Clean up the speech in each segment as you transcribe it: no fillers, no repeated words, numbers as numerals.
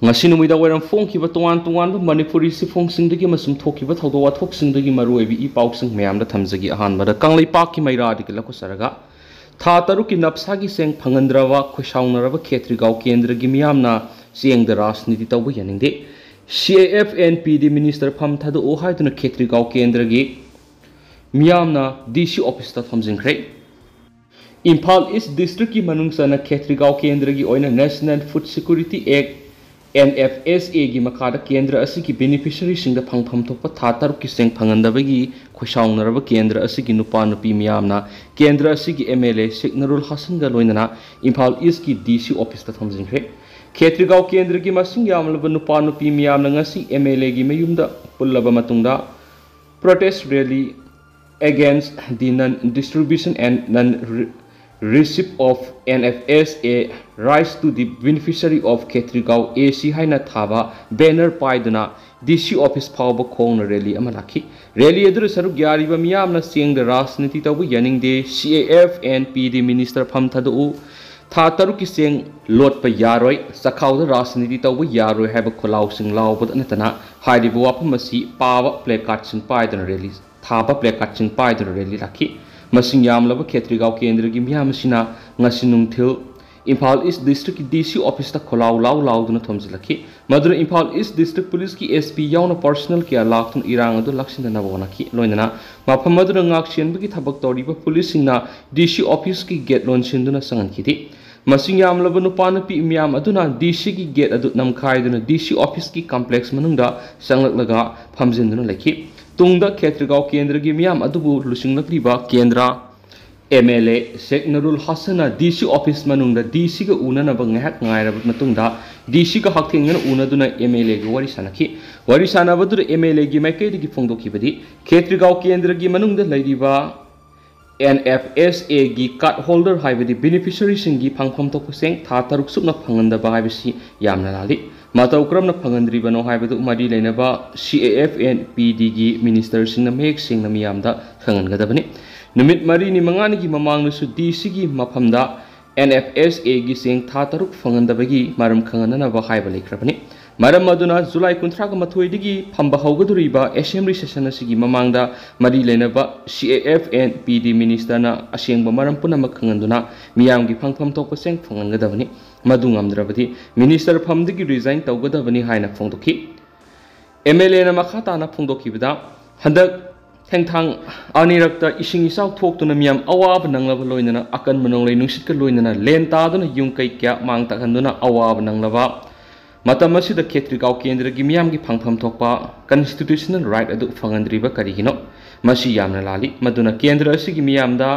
ngasi numida waram phongkiba tongan manipuri sifongsingdagi masum thokiba thawdo wathoksingdagi maruibi I pausing mayamda thamjagi ahanbada kanglai pakki mairadi kilako saraga tha taruki napsagi seng phangandrawa khosaunaraba khetrigaw kendragi miyamna siengda rajniti tawba yaningde CAFNPD minister pham thadu o haiduna khetrigaw kendragi miyamna DC office ta thamjingkhre Imphal East District ki manungsana khetrigaw kendragi oina National Food Security Act NFSA gi makada kendra asigi beneficiary singda phangpham thokpa tha taruk ki seng phangandabagi khosaunaraba kendra asigi nupa nupi miyamna kendra asigi MLA Signarul Hasan ga loinana Imphal East ki DC office ta thamjingkhre khetrigaw kendra gi masing yamlaba nupa nupi miyamna ngasi MLA gi mayumda pullaba matungda protest rally against the non-distribution and non-receipt of NFSA rise to the beneficiary of Khetrigaw AC haina thaba banner paiduna DC office phawba khongna rally amalaki rally edur saruk yariba miyamna sengda rajniti tawbu yaningde CAFNPD minister pham thadu tha taruki seng lotpa yaroi sakhawda rajniti tawbu yaroi haba kholaw sing lawbad anatana haidibu wapam asi pawa placard sing paiduna rally thaba placard sing paiduna rally rakhi masing yamlaba Khetrigaw kendra gi miyamsina ngasi nungthil Imphal East District ki DC office ta kholaw law duna thomjilaki madura Imphal East District Police ki SP yauna personal care laktun irang adu laksinda nabonaki loinana mafam madura ngak sienbagi thabak toriba police singna DC office ki gate lon sinduna sangan kiti masing yamlaba nupa nupi miyam aduna DC ki gate adu namkhai duna DC office ki complex manungda sanglaklaga phamjinduna laki tungda Khetrigaw kendra gi miyam adubu lusinglakliba kendra MLA Signarul Hasana DC office manungda DC ga unanaba ngahak ngairaba matungda DC ga hakthengna unaduna MLA gi wari sanabadura MLA gi maikedi gi phongdokibadi Khetrigaw kendra gi manungda lairiba NFSA gi card holder haibadi beneficiary singi phangpham tokpaseng tha taruk sukna phangandaba haibisi yamna lali matau kramna phangandriba no haibadu mari leinaba CAFNPD gi minister singna mek singna miyamda khangangadabani numit mari ni mangani gi mamang nusu DC gi maphamda NFSA gi seng tha taruk phangandabagi maram khangana ba haiba leikrabani maram maduna July 13 digi phamba haugaduriba assembly session asigi mamangda mari leinaba CAFNPD minister na asengba maram punama khanganduna miyam gi phangpham tokpa seng phangangadabani madungamdrabadi minister phamdigi resign tawgadabani haina phongdoki MLA na makhata na phongdokibada handak Thengthang anirakta ising isaw thoktuna miyam awab nanglaba loinana akan manonglei nungsitka loinana lenta duna yungkai kya mang takhanduna awab nanglaba matam asida Khetrigaw kendra gi miyam gi phangpham thokpa constitutional right adu phangandriba karigino masi yamna lali maduna kendra asigi miyamda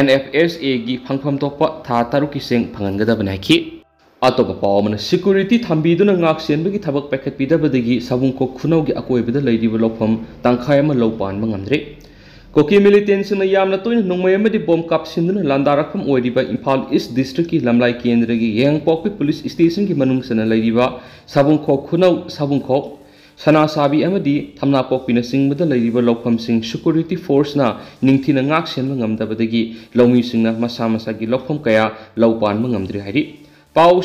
NFSA gi phangpham thokpa tha taruki seng phangangadabana ki atopa pawmana security thambiduna ngak senbagi thabak packet pidabadagi sabungko khunawgi akoibada leidiba lofam tangkhai ama lopan mangamdre Kuki Militant sina yamna toina nongmay amadi bomb kapsinduna landarakam oiriba Imphal East District ki lamlai kendra gi yengpokpi police station ki manungsana leidiba sabungko khunaw sabungko sana sabi amadi thamna pokpina singbada leidiba lofam sing security force na ningthina ngak senba ngamdabadagi lomi singna masa masa gi lofam kaya lopan mangamdre hairi Pau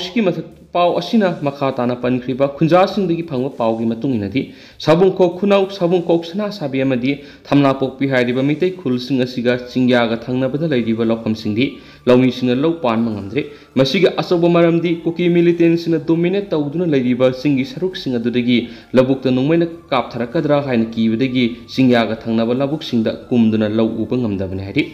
asina makhatana pankriba khunja singdagi phangwa paugi matunginadi sabungko khunau sabungko sana sabi amadi thamna pokpi hairiba mitai khulsing asiga chingyaga thangnabada leidiba lokham singdi lomi singa lopan mangamdre masiga asobo maramdi Kuki Militant sina dominate tawduna leidiba singi saruk singa dudagi labukta nongmaina kaptharakadra haina kibadagi chingyaga thangnaba labuk singda kumduna law uba ngamdabane hairi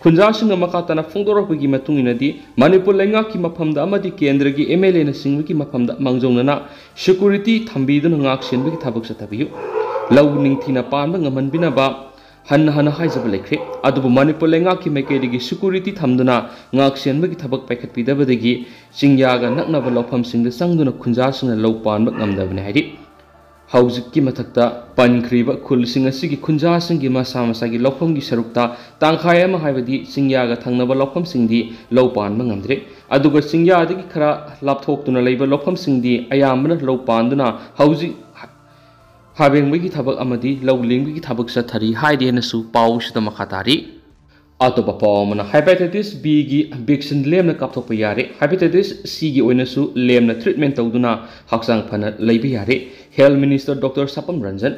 Khunja singa makatana phongdorapagi matunginadi Manipur laingaki maphamda amadi kendra gi MLA na singwiki maphamda mangjongna security thambiduna ngak senbagi thabak sathabiyu law ningthina panba ngamanbina ba hana haijaba lekre adubu Manipur laingaki maikedi gi security thamduna ngak senbagi thabak paikhat pidabadagi chingyaga naknaba lofam singda sangduna khunja singa law panba ngamdabane hairi Haujiki matakta pankriba khulsing asigi khunja singi masa masagi lofamgi sarukta tangkhai ama haibadi chingyaga thangnaba lofam singdi lowpan mangamdre aduga chingyadagi khara lapthoktuna leiba lofam singdi ayamna lowpanduna hauji habengbagi thabak amadi lowlingbagi thabak sathari haide nasu pawsida makhatari अतोप पावमना hepatitis B की vaccine लेमना कापथोप यारे hepatitis सी की ओइनसु Lemna treatment तौदुना हक्सांग फना लैबि यारे health minister doctor Sapam Ranjan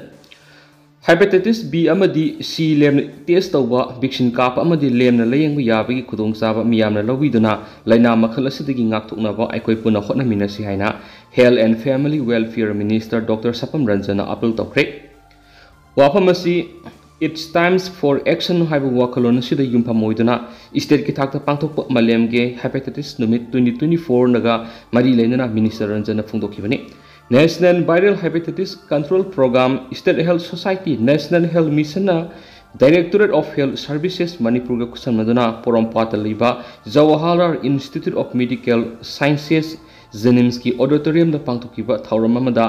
hepatitis B अमदी सी लेमना टेस्ट तौबा वैक्सीन काप अमदी लेमना लयंग याबगी खुदोंग चाबा मियामना लौबिदुना लाइना मखल असदिगी ngaktoknaba aikoi puna hotnaminasi haina health and family welfare minister doctor Sapam Ranjan appeal तौख्रे वाफमसी It's times for action haibu wakalon sida yumpham oiduna state ki thakta pangthokpa malem ge hepatitis numit 2024 naga mari leinana minister ranjana phungdokhibani National Viral Hepatitis Control Program State Health Society National Health Mission na Directorate of Health Services Manipur ga kusamnaduna Porompata liba Jawaharlal Institute of Medical Sciences Zenimski Auditorium da pangthokiba thauram amada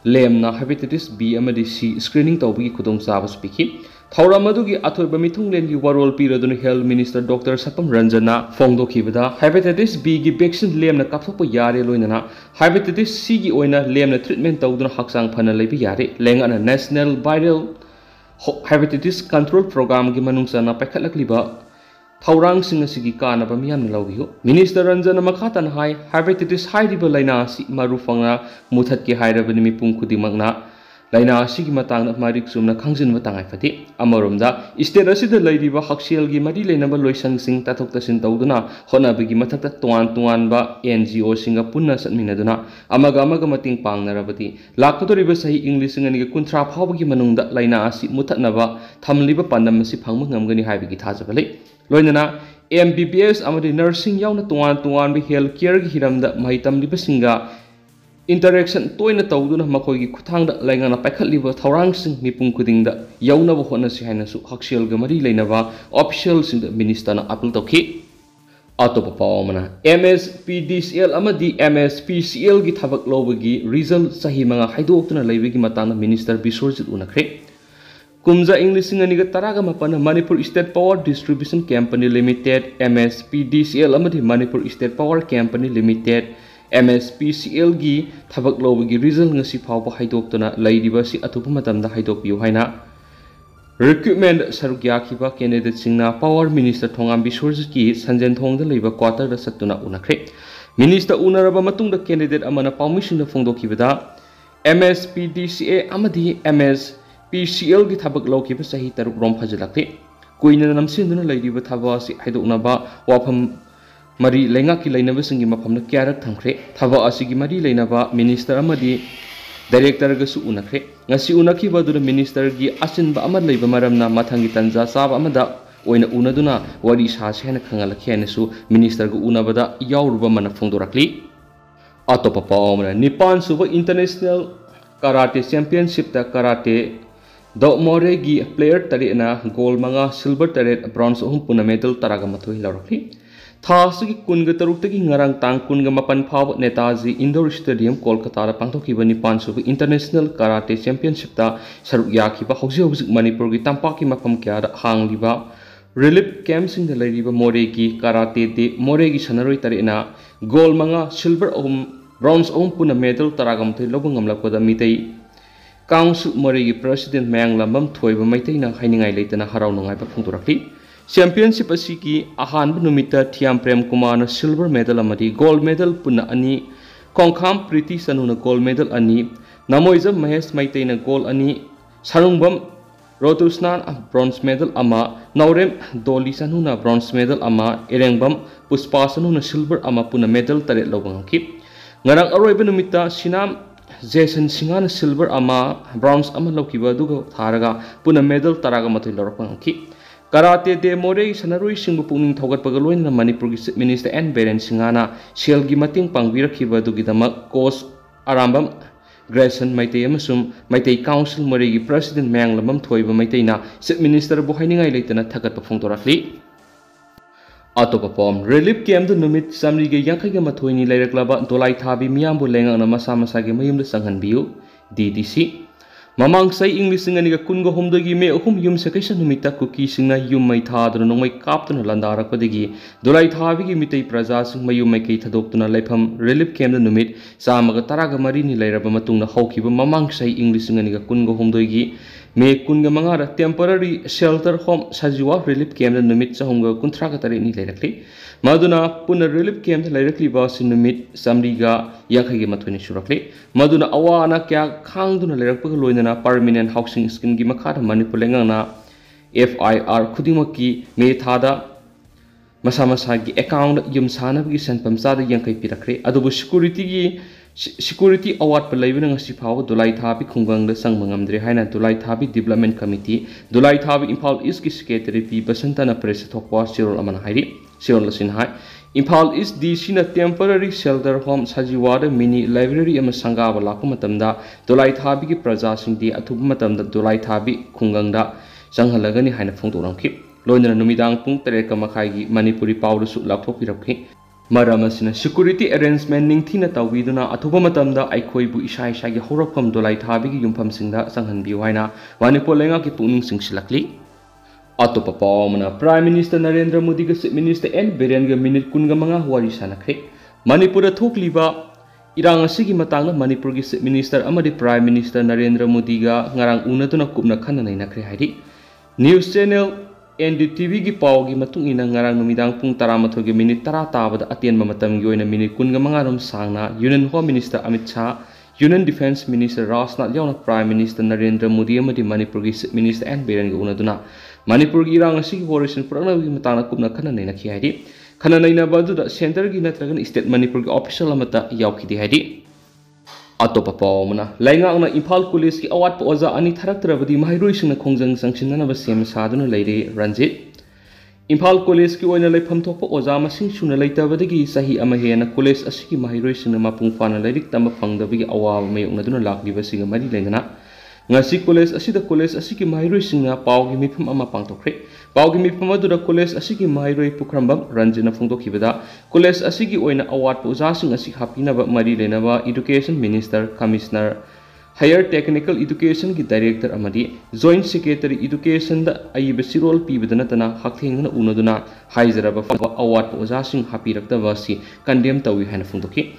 लेमना hepatitis B अमदी C screening तौबगी खुदोंग चाबस पिखि थौराम अदुगी अथोइबा मिथुंगलेनगी वरोल पीरदुन हेल्थ मिनिस्टर डॉक्टर सपम रंजना फोंगदोखिबदा हेपेटाइटिस बी की वैक्सीन लेमना कापथोप यारे लोइनना हेपेटाइटिस सी की ओइना लेमना ट्रीटमेंट तौदुन हक्सांग फना लेबि यारे लेंगाना national viral hepatitis control programme की मनुंगसना पैखलकलिबा थौरांग सिंग सिगी कानबा मियाम लौबियो मिनिस्टर रंजन मखातन हाई हेपेटाइटिस हाइरिबा लाइना सि मारुफंगा मुथत के हाइरबनि मिपुंग खुदिमंगना लाइना सिगी मतंग मारिक सुमना खंगजिनबा तांगाय फति अमरोमदा स्टेट असिदा लैरिबा हक्सेल गी मरि लेनबा लोइसंग सिंग ताथोक तसिन तौदुना होनाबगी मथकता तोआन एनजीओ सिंग पुन्ना सत्मिनदुना अमगा मतिंग पांगनरबति लाखतोरिबा सही इंग्लिश सिंगनि कुंथ्रा फावगी मनुंगदा लाइना असि मुथतनबा थमलिबा पांदम असि फांगम ngमगनि हाइबगी थाजबले लोइनना MBBS अमदि नर्सिंग याउना तोआन बि हेल्थ केयर गी हिरमदा महितम लिबसिंगा इंटरेक्शन तोइना तौदुना मखोइगी खुथांगदा लाइंगाना पाइखलिबा थौरांगसिंग मिपुंग खुदिंगदा याउनबा होनसि हाइनसु हक्सेल ग मरि लेनबा ऑफिशियल सिंग मिनिस्टरना अपील तौखि अतोप पावमना MSPDCL अमदि MSPCL गी थबक लौबगी रिजल्ट सही मंगा हाइदोक्तुना लैबगी मतांगा मिनिस्टर बिश्वजित उनखरे कुमजा इंग्लिश सिंगनिगा तरागा मपन Manipur state power distribution company limited MSPDCL अमदि Manipur state power company limited MSPCL गी थबक लौबगी रिजल्ट ngasi फावबा हाइदोक्तुना लैरिबा सि अथुप मतमदा हाइदोकपियो हाइना रिक्रूटमेंट सरुक याखिबा कैंडिडेट सिंगना पावर मिनिस्टर थोंगाम बिश्वजित की संजन थोंगदा लैबा क्वार्टर दा सत्तुना उनखरे मिनिस्टर उनरबा मतुंगदा कैंडिडेट अमना पाउमिसिंदा फोंदोखिबदा MSPDCA अमदि PCL की थबक लौकिब सही तरुक रोम फजलक्ते कुइना नमसिंदुना लैरिबा थबा असि हाइदोकनबा वाफम मरी लैंगा की लैनबा सिंगी मफमना क्यारक थंखरे थबा असि की मरी लैनबा मिनिस्टर अमदि डायरेक्टर गसु उनखरे ngasi unakiba du minister gi asinba ama leiba maramna mathangi tanja sab amada oina unaduna wari sa sena khangal khenesu minister gu unabada yauruba mana phongdorakli atopa paomna nipan suba international karate championship ta karate Dokmore gi player tarina gold manga silver taret bronze puna medal taraga mathoi larakli Thasigi kunga taruktagi ngarang tang kunga mapan phaw Netaji Indoor Stadium Kolkata ra pangthokiba nipan suba international karate championship ta saruk yakhiba hausi Manipur gi tampaki mafam kya da hangliba relief camp sing da lairiba more gi karate de more gi sanaroi tarina gold manga silver bronze puna medal taraga mathoi lobangam lakpada mitei Council Morigi President Mayang Lambam Thoiba Maitena Hainingai Laitana Harau Nungai Phungturakli Championship asiki ahan numita Thiam Prem Kumar na silver medal amadi gold medal punna ani Kongkham Priti Sanuna gold medal ani Namoiza Mahesh Maitena gold ani Sarungbam Rotusnan bronze medal ama Naurem Doli Sanuna bronze medal ama Erengbam Puspa Sanuna silver ama punna medal taret lobangki Ngarang aroiba numita Sinam Jason Singana silver ama bronze ama lokiba dugo tharaga puna medal taraga mathoi lorapangki karate de more sanarui singbu pungning thogat pagaloin na Manipur gi minister N Beren Singana sel gi mating pangbirakhiba dugi damak coach arambam Grayson Maitei amasum Maitei Council more gi president Mayang Lambam Thoiba Maiteina chief minister bu hainingai leitana thagat phungtorakli Atopa pom relief camp the numit samri ge yankai ga mathoini laireklaba dolai thabi miyam bu lenga na masa masa ge mayum da sanghan biu DDC mamang sai english ngani ga kun go homdo gi me ahum yum sekation numita kuki singna yum mai tha dru nongmai kaptuna landara ko degi dolai thabi gi mitei praja sing mayum mai kai thadokuna laifam relief camp the numit samaga taraga mari ni lairaba matungna haukiba mamang sai english ngani ga kun go homdo gi may कुनगा Mangara temporary shelter home सजीवा relief camp नुमित चहुंगा कुंथ्रा का तरे नि लेरकली मदुना पुनः relief camp लेरकली बासी नुमित समरीगा याखैगे मथुनि सुरकली मदुना अवाना क्या खांगदुना लेरकपग लोइनना permanent housing scheme गी मखादा Manipur लेंगाना FIR खुदिमकी मे थादा मसा मसा की अकाउंट युम सानबगी सेंपम चादा यांखै पिरखरे अदुबु सिक्योरिटी अवार्ड पर लेबन ngasi फाव दुलाई थाबी खुंगंग द संग मंगमद्रे हाइना दुलाई थाबी डेवलपमेंट कमिटी दुलाई थाबी इम्फाल ईस्ट की सेक्रेटरी पी बसंतना प्रेस थोकवा सिरोल अमन हाइरी सिरोल लसिन हाइ इम्फाल ईस्ट DC ना टेम्पररी शेल्टर होम सजीवाद मिनी लाइब्रेरी अम संगाब लाकु मतमदा दुलाई थाबी की प्रजा सिंदी अथुब मतमदा दुलाई थाबी खुंगंग दा संगहलगनी हाइना फोंदोरमखि लोइनना नुमिदांग पुंग 3 मखाइगी मणिपुरी पावदसु लाथोपिरखि मरम असिना सिक्योरिटी अरेंजमेंट निंगथिना तौबीदुना अथुबा मतमदा आइखोइबु इसा इसागी हौरफम दोलाई थाबीगी युमफम सिंगदा संगहनबिउ हाइना मणिपुर लेंगा की पुनिंग सिंगसिलकली अतोपा पावमना प्राइम मिनिस्टर नरेंद्र मोदी ग चीफ मिनिस्टर एन बिरेन ग मिनिट 15 वारी सानखरे मणिपुर थोकलिबा इरांग असिगी मतंग मणिपुर गी चीफ मिनिस्टर अमदि प्राइम मिनिस्टर नरेंद्र मोदी ग ngarang उनदुना कुपना खन्ना नैनखरे हाइदि न्यूज चैनल NDTV की पाव की मतुंग इना ngarang नुमिदांग पुंग 13 की मिनिट 10 ताबदा अतेनबा मतम गी ओइना मिनिट 15 रोम सांगना union home minister Amit Shah union defence minister Rajnath यावना प्राइम मिनिस्टर नरेंद्र मोदी अमदि मणिपुर की चीफ मिनिस्टर एन बिरेन गी उनदुना मणिपुर की इरांग असिगी वोरेशन पुरनबगी मताना कुपना खन्ना नैनखि हाइदि खन्ना नैनबा दुदा सेंटर की नत्रगन स्टेट मणिपुर की ऑफिशियल अमता यावखिदि हाइदि अतोपा पावमना लाइंगांगना इम्फाल कॉलेज की अवाट ओजा अनि थरक्तरबदी माहिरोइसिंगना खोंजंग संगसिननबा सेम सादुना लेरे रंजित इम्फाल कॉलेज की ओइना लेफम थोपा ओजा मसिंग सुना लेतबदगी सही अमा हेना कॉलेज असिगी माहिरोइसिंगना मापुंग फाना लाइरिक तंबा फंगदबगी अवाब मयोंगनदुना लाक्लिबसिगा मरि लेंगना ngasi कॉलेज असिगी माहिरोइसिंगना पावगी मिफम अमा पांगथोखरे पावगी मिफम अदुदा कॉलेज असिगी माहिरोइ पुखरंबम रंजना फोंदोखिबदा कॉलेज असिगी ओइना अवार्ड ओजासिंग असि हापिनबा मरि लेनबा education minister commissioner higher technical education की डायरेक्टर अमदी जॉइंट सेक्रेटरी एजुकेशन दा अइब सिरोल पीबदनतना हाक्थेंगना उनदुना हाइजरबा अवार्ड ओजासिंग हापिरक्तबा सि कंडेम तवी हाइन फोंदोखि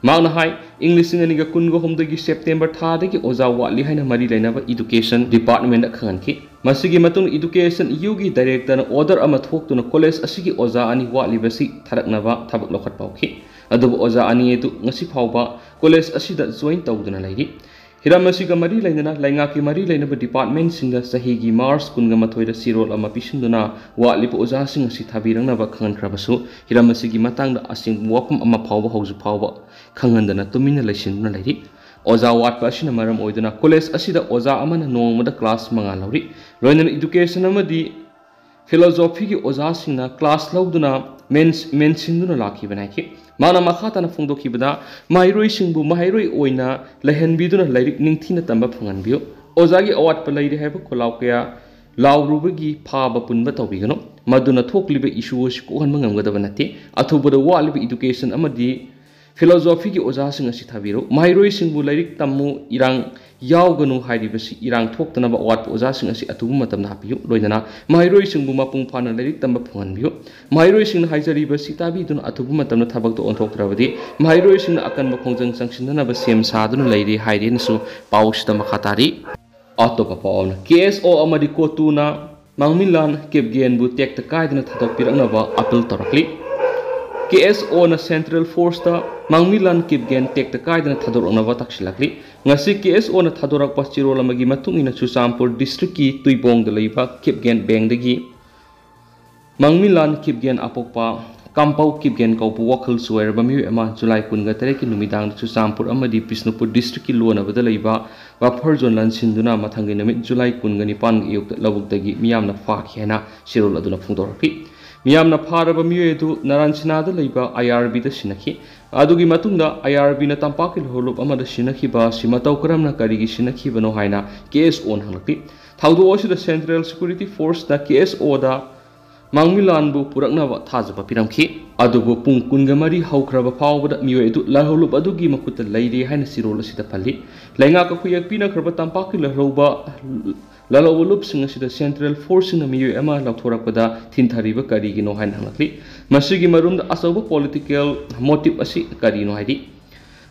मांगना हाई इंग्लिश सिंगनिगा कुनगो होमदगी सेप्टेम्बर थादगी ओजा वाली हाइना मरि लेनबा एजुकेशन डिपार्टमेंट खंगनखि मसिगी मतुंग एजुकेशन युगी डायरेक्टर ऑर्डर अमा थोक्तुना कॉलेज असिगी ओजा अनि वालिबसि थरकनबा थबक लखत पाउखि अदुबु ओजा अनि एतु ngasi फावबा कॉलेज असिदा जॉइन तौदुना लैरि हिराम असिगा मरि लेनना लाइंगा की मरि लेनबा डिपार्टमेंट सिंगा सहीगी मार्च 15 सिरोल अमा पिसिंदुना वालिब ओजा सिंग असि थाबिरंगनबा खंगनख्रबसु हिराम असिगी मतंगदा असिंग वाफम अमा फावबा हौजु फावबा खंगनदना तुमिना लैसिंदुना लैरि ओजा वाटपा असिना मरम ओइदुना कॉलेज असिदा ओजा अमना नोंगमदा क्लास मंगा लौरि लोइनन एजुकेशन अमदी फिलोसॉफी की ओजा सिंगना क्लास लौदुना मेंसिंदुना लाखि बनाखि माना मखाताना फोंदोखिबदा माहिरोइ सिंगबु माहिरोइ ओइना लहनबिदुना लाइरिक निंगथिना तंबा फंगनबियो ओजागी अवाट प लैरि हैब कोलाव कया लाउरुबगी फाबा पुनबा तौबिगनो मदुना थोकलिबे इशूस कोहनबा ngamgadaba nate अथुबदा वालिबे एजुकेशन अमदी फिलोसॉफी की ओजासिंग असि थाबिरो माहिरोइ सिंगबु लाइरिक तम्मु इरांग यावगनु हाइरिबसि इरांग थोक्तनबा अवाट ओजासिंग असि अथुबु मतमना हापियो लोइदना माहिरोइ सिंगबु मपुंग फाना लाइरिक तंबा फंगनबियो माहिरोइ सिंगना हाइजरिबसि ताबिदुना अथुबु मतमना थबकतो ओंथोक्त्रबदि माहिरोइ सिंगना अकनबा खोंजंग संगसिननबा सेम सादुना लैरि हाइरेनसु पाउसदा मखातारि अतोपा पावना KSO अमदि COTU ना मांगमिलान केबगेनबु टेक्ता कायदना थादोकपिरकनबा अपील तोरकलि KSO ना सेंट्रल फोर्स ता मांगमिलान केबगेन टेक्ता कायदना थादोरकनबा तक्सिलकलि ngasi KSO ना थादोरकपा चिरोल अमगी मतुंगिना चुचामपुर डिस्ट्रिक्ट की तुइबोंग दलैबा केबगेन बैंगदगी मांगमिलान केबगेन अपोकपा काम्पाउ केबगेन कौपु वखल सुवैरबा मिउ एमा जुलाई 19 की नुमिदांग चुचामपुर अमदी बिष्णुपुर डिस्ट्रिक्ट की लोनबदा लैबा वाफर जोन लनसिंदुना मथंगे नमित जुलाई 19 युक्त लबुकदगी मियामना फाखि हैना सिरोल अदुना फुंदोरखि मियामना फारबा मिउएदु नारायणसिनादा लैबा IRB दा सिनखि अदुगी मतुंगदा IRB ना तंपाकि लहोलुप अमदा सिनखिबा सिमतौ करमना करिगी सिनखिबनो हाइना KSO न हंगलि थाउदो ओसिदा सेंट्रल सिक्योरिटी फोर्स दा KSO दा मांगमिलानबु पुरकनबा थाजबा पिरमखि अदुबु पुंग 19 हौख्रबा फावबदा मिउएदु लहोलुप अदुगी मकुत लैरि हाइना सिरोल असिदा फल्लि लैंगा का खुयक पिना खरबा तंपाकि लहरोबा ललोवलुप सिंग असिदा सेंट्रल फोर्स सिंग मिउ एमा लौथोरकपदा थिनथारिबा करिगिनो हाइना हंगलि मसिगी मरुमदा असौबा पॉलिटिकल मोटिव असि करिनो हाइदि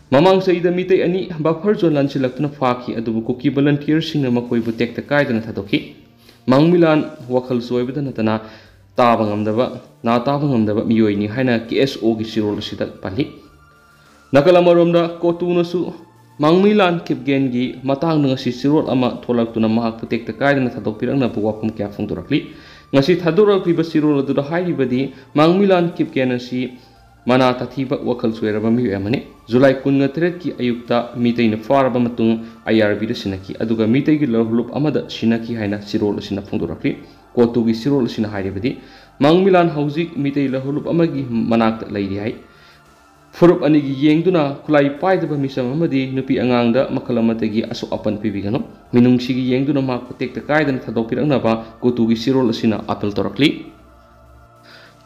Mamang Saida Mite Ani, Buffer Zone Lanchilakuna Faki, Adubu Kuki volunteers in a Makoi Butek the Kaid and Thadokpi. Mang Milan, Wakal Soebidanatana, Tabangam dava, Na Tabangam dava, Mioini, Haina, KSO Gisiro Sidat Pali. Nakalamarumda, Kotunasu, Mang Milan Kip Gengi, Matang Sisiro Ama, Tolak to Namahak Putek the Kaid and Thadokpirak Napuakum Kafung Durakli. Ngasi Thadokpirak Basiro to the High Badi, Mang Milan Kip Genasi. Mana Tatiba Wakal Sueraba Miamani, July Kungatret ki Ayukta, Mita in a Faraba Matung, IRB the Sinaki, Aduga Mita Gilop Amada, Shinaki Haina, Sirol Sina Fundurakli, Kotugi Sirol Sina Haibadi, Mang Milan Hausi, Mita Lahulup Amagi, Manak Lady Hai. Furup Anigi Yengduna, Kulai Pai the Bamisa Mamadi, Nupi Anganga, Makalamategi, Aso Apan Pivigano, Minung Shigi Yengduna Mark take the guide and Thadokpirak Nava, Kotugi Sirol Sina Apel Torakli.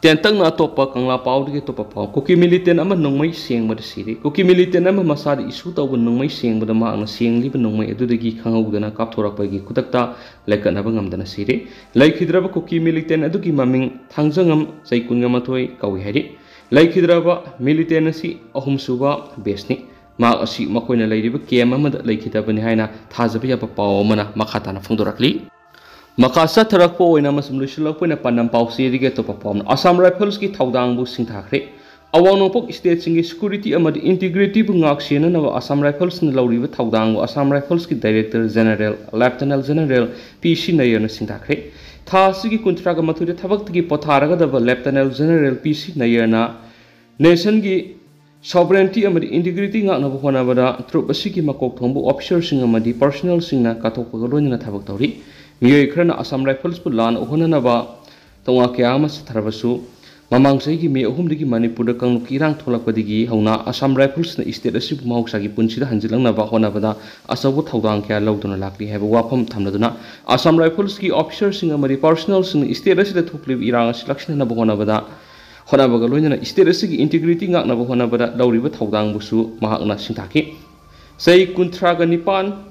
Tentang na topa kang la pau de topa pau Kuki Militant ama nong mai siang ma siri Kuki Militant ama masadi isu taw nong mai siang ba ma ang siang li ba nong mai adudagi khangau dana kap thorak pa gi kutakta laikan ba ngam dana siri laikhidra ba Kuki Militant adugi maming thangjangam saikun ngam thoi kawi hari laikhidra ba Militant asi ahum suba besni ma asi makoina lairiba kem ama laikhida bani haina thajaba ya pa pau mana makhata na phungdorakli Makasa Tarakpo in Amasulushilak when a Panam Pausi get to perform Assam Rifles ki Taudang bu Singtakre. Awanopok states in security amid integrity bungakshin and Assam Rifles in Lauri with Taudang, Assam Rifles ki Director General, Lieutenant General, P. Shinayan Singtakre. Tasiki Kuntragamatu the Tabaki Potaraga, the Lieutenant General P. Sinayana. Nation gi sovereignty amid integrity not of Honavada, Troop Asiki Makok Tombo, officers in Amadi, personal singer, Katopagon in a Tabaktori. Miyoikrana Assam Rifles Pulan, Ohonanaba, Tawakayamas Taravasu, Mamang Sagi me Ohumdigi Manipur Kang Kirang Tolapadigi, Hona, Assam Rifles, the estate of Mausagi Punchida Hanjilang Nava Honavada, Asabu Taudanka, Laudona Lakli, have a wapam Tamladuna, Assam Rifles ki officers in Amari personals in estate that took live Iran selection of Honavada, Honavagaluna, estate integrating out Navahonavada, Lauri with Taudang Busu, Mahana Sintaki. Say Kuntraga Nipan.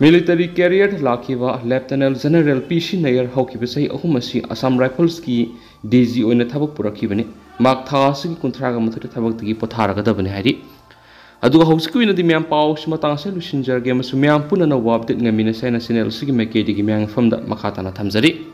Military carrier Lakiva, Lieutenant General P. Shinayer, Hokibasai, Ohumasi, Assam Rifles ki DG on the Tabakpurakibani, Mark Tasi, Kuntraga Matu Tabaki Potaraga Dabani. Adu Hosquin of the Mian Pau, Smatang Solution Jargamas, Mian Punana Wab, the Naminasana Sinel Sigimaki, the Gimiang from the Makatana Tamzari.